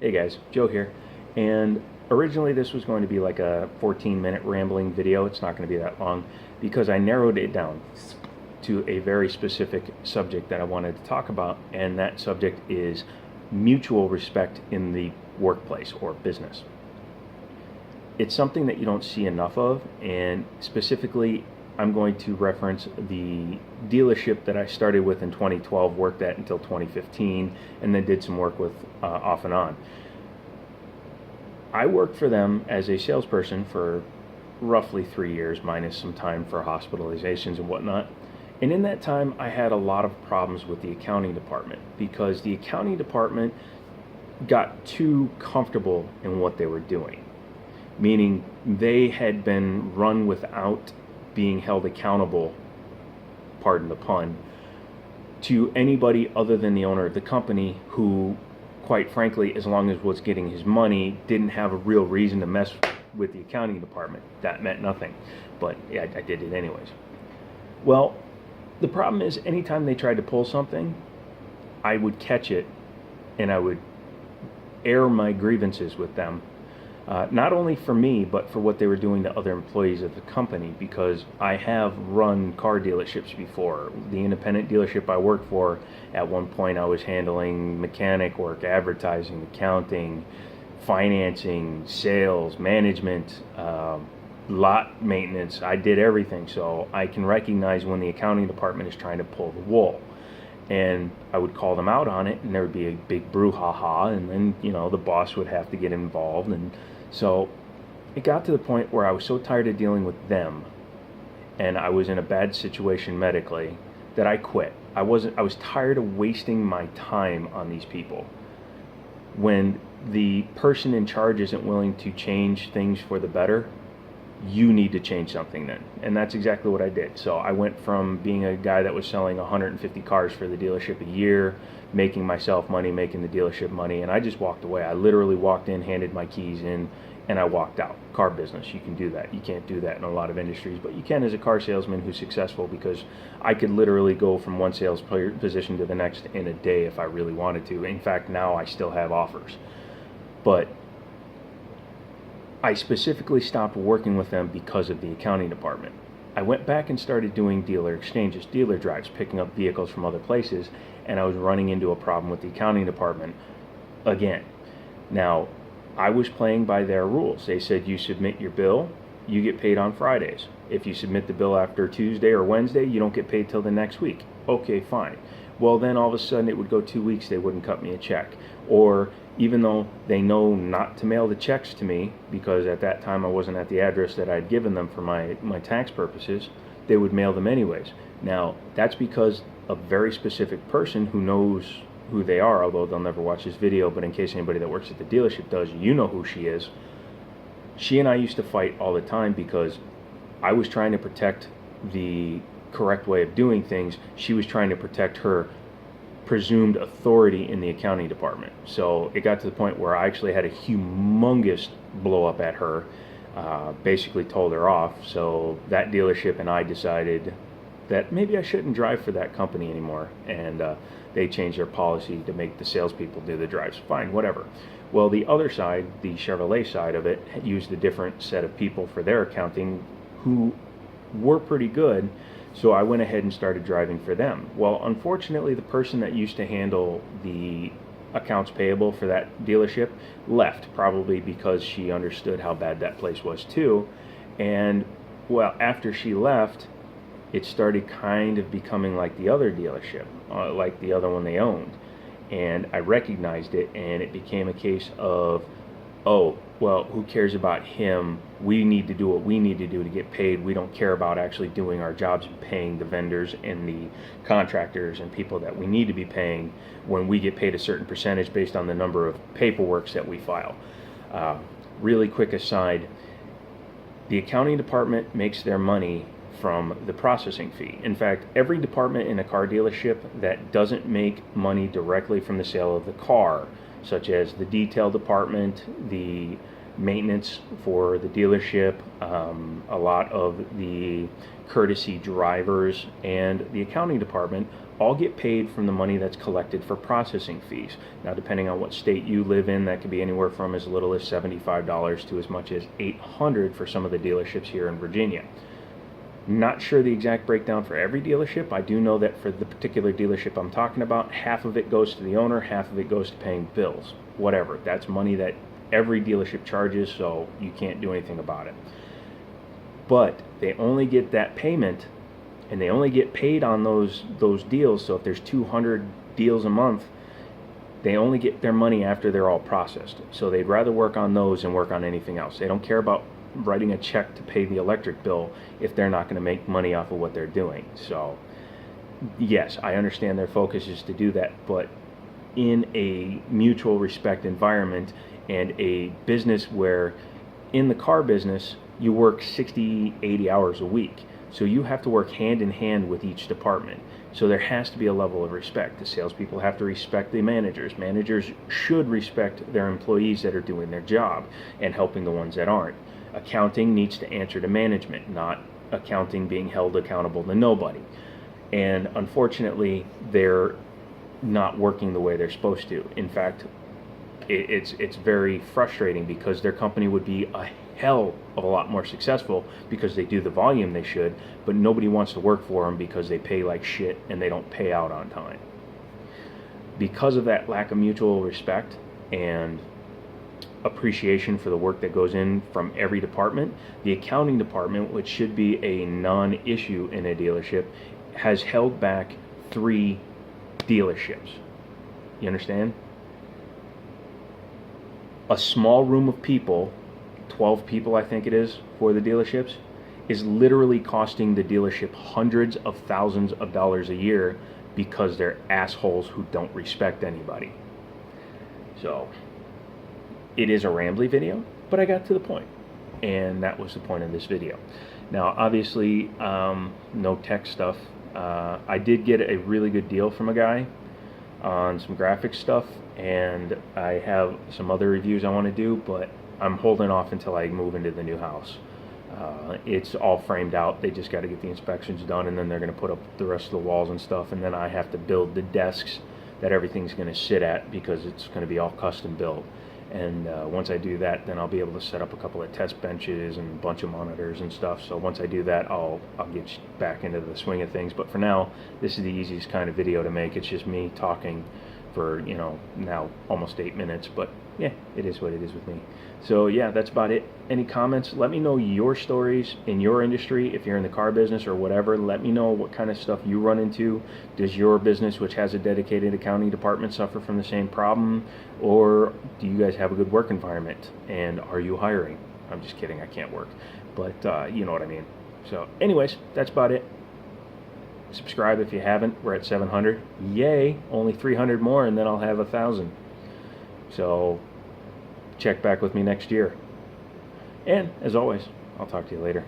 Hey guys, Joe here. And originally this was going to be like a 14-minute rambling video. It's not going to be that long because I narrowed it down to a very specific subject that I wanted to talk about, and that subject is mutual respect in the workplace or business. It's something that you don't see enough of, and specifically I'm going to reference the dealership that I started with in 2012, worked at until 2015, and then did some work with off and on. I worked for them as a salesperson for roughly 3 years, minus some time for hospitalizations and whatnot. And in that time, I had a lot of problems with the accounting department because the accounting department got too comfortable in what they were doing, meaning they had been run without being held accountable, pardon the pun, to anybody other than the owner of the company, who, quite frankly, as long as was getting his money, didn't have a real reason to mess with the accounting department. That meant nothing, but yeah, I did it anyways. Well, the problem is anytime they tried to pull something, I would catch it and I would air my grievances with them. Not only for me, but for what they were doing to other employees of the company, because I have run car dealerships before. The independent dealership I worked for, at one point I was handling mechanic work, advertising, accounting, financing, sales, management, lot maintenance. I did everything, so I can recognize when the accounting department is trying to pull the wool. And I would call them out on it, and there would be a big brouhaha, and then, the boss would have to get involved. And so it got to the point where I was so tired of dealing with them, and I was in a bad situation medically, that I quit. I was tired of wasting my time on these people. When the person in charge isn't willing to change things for the better, you need to change something then. And that's exactly what I did. So I went from being a guy that was selling 150 cars for the dealership a year, making myself money, making the dealership money, and I just walked away. I literally walked in, handed my keys in, and I walked out. Car business, you can do that. You can't do that in a lot of industries, but you can as a car salesman who's successful, because I could literally go from one sales position to the next in a day if I really wanted to. In fact, now I still have offers. But I specifically stopped working with them because of the accounting department. I went back and started doing dealer exchanges, dealer drives, picking up vehicles from other places, and I was running into a problem with the accounting department again. Now, I was playing by their rules. They said you submit your bill, you get paid on Fridays. If you submit the bill after Tuesday or Wednesday, you don't get paid till the next week. Okay, fine. Well, then all of a sudden it would go 2 weeks, they wouldn't cut me a check. Or even though they know not to mail the checks to me, because at that time I wasn't at the address that I'd given them for my tax purposes, they would mail them anyways. Now, that's because a very specific person who knows who they are, although they'll never watch this video, but in case anybody that works at the dealership does, you know who she is. She and I used to fight all the time because I was trying to protect the correct way of doing things. She was trying to protect her presumed authority in the accounting department. So it got to the point where I actually had a humongous blow up at her, basically told her off. So that dealership and I decided that maybe I shouldn't drive for that company anymore, and they changed their policy to make the salespeople do the drives. Fine, whatever. Well, the other side, the Chevrolet side of it, used a different set of people for their accounting who were pretty good. So I went ahead and started driving for them. Well, unfortunately, the person that used to handle the accounts payable for that dealership left, probably because she understood how bad that place was too. And well, after she left, it started kind of becoming like the other dealership, like the other one they owned. And I recognized it, and it became a case of, oh, well, who cares about him? We need to do what we need to do to get paid. We don't care about actually doing our jobs and paying the vendors and the contractors and people that we need to be paying when we get paid a certain percentage based on the number of paperworks that we file. Really quick aside, the accounting department makes their money from the processing fee. In fact, every department in a car dealership that doesn't make money directly from the sale of the car, such as the detail department, the maintenance for the dealership, a lot of the courtesy drivers, and the accounting department all get paid from the money that's collected for processing fees. Now, depending on what state you live in, that could be anywhere from as little as $75 to as much as $800 for some of the dealerships here in Virginia. Not sure the exact breakdown for every dealership. I do know that for the particular dealership I'm talking about, half of it goes to the owner, half of it goes to paying bills. Whatever. That's money that every dealership charges, so you can't do anything about it. But they only get that payment, and they only get paid on those deals. So if there's 200 deals a month, they only get their money after they're all processed. So they'd rather work on those than work on anything else. They don't care about writing a check to pay the electric bill if they're not going to make money off of what they're doing. So yes, I understand their focus is to do that, but in a mutual respect environment and a business where in the car business you work 60, 80 hours a week. So you have to work hand in hand with each department. So there has to be a level of respect. The salespeople have to respect the managers. Managers should respect their employees that are doing their job and helping the ones that aren't. Accounting needs to answer to management, not accounting being held accountable to nobody. And unfortunately, they're not working the way they're supposed to. In fact, it's very frustrating because their company would be a hell of a lot more successful because they do the volume they should, but nobody wants to work for them because they pay like shit and they don't pay out on time. Because of that lack of mutual respect and appreciation for the work that goes in from every department, the accounting department, which should be a non-issue in a dealership, has held back 3 dealerships. You understand? A small room of people, 12 people I think it is for the dealerships, is literally costing the dealership hundreds of thousands of dollars a year because they're assholes who don't respect anybody. So it is a rambly video, but I got to the point, and that was the point of this video. Now obviously no tech stuff. I did get a really good deal from a guy on some graphic stuff, and I have some other reviews I want to do, but I'm holding off until I move into the new house. It's all framed out. They just got to get the inspections done, and then they're going to put up the rest of the walls and stuff, and then I have to build the desks that everything's going to sit at because it's going to be all custom built. And once I do that, then I'll be able to set up a couple of test benches and a bunch of monitors and stuff. So once I do that, I'll get back into the swing of things. But for now, this is the easiest kind of video to make. It's just me talking for, now almost 8 minutes. But yeah, it is what it is with me. So yeah, that's about it. Any comments? Let me know your stories in your industry. If you're in the car business or whatever, let me know what kind of stuff you run into. Does your business, which has a dedicated accounting department, suffer from the same problem? Or do you guys have a good work environment? And are you hiring? I'm just kidding, I can't work. But you know what I mean. So anyways, that's about it. Subscribe if you haven't. We're at 700. Yay, only 300 more and then I'll have 1,000. So check back with me next year. And as always, I'll talk to you later.